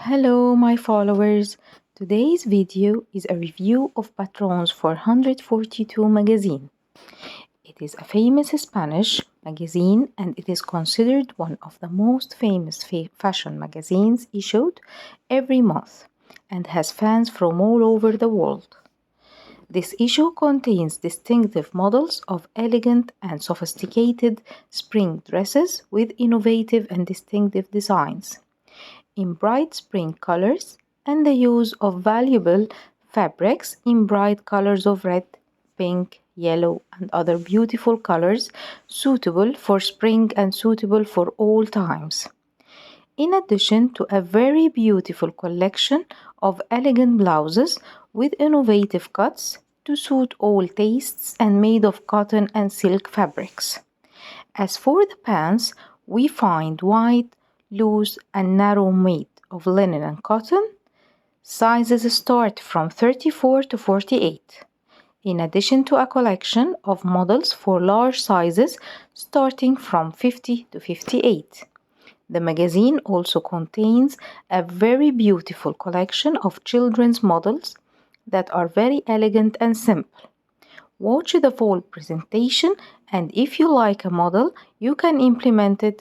Hello my followers, today's video is a review of Patron's 442 magazine. It is a famous Spanish magazine and it is considered one of the most famous fashion magazines issued every month and has fans from all over the world. This issue contains distinctive models of elegant and sophisticated spring dresses with innovative and distinctive designs in bright spring colors and the use of valuable fabrics in bright colors of red, pink, yellow and other beautiful colors suitable for spring and suitable for all times. In addition to a very beautiful collection of elegant blouses with innovative cuts to suit all tastes and made of cotton and silk fabrics. As for the pants, we find wide, loose and narrow made of linen and cotton. Sizes start from 34 to 48, in addition to a collection of models for large sizes starting from 50 to 58. The magazine also contains a very beautiful collection of children's models that are very elegant and simple. Watch the full presentation, and if you like a model, you can implement it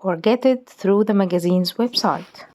or get it through the magazine's website.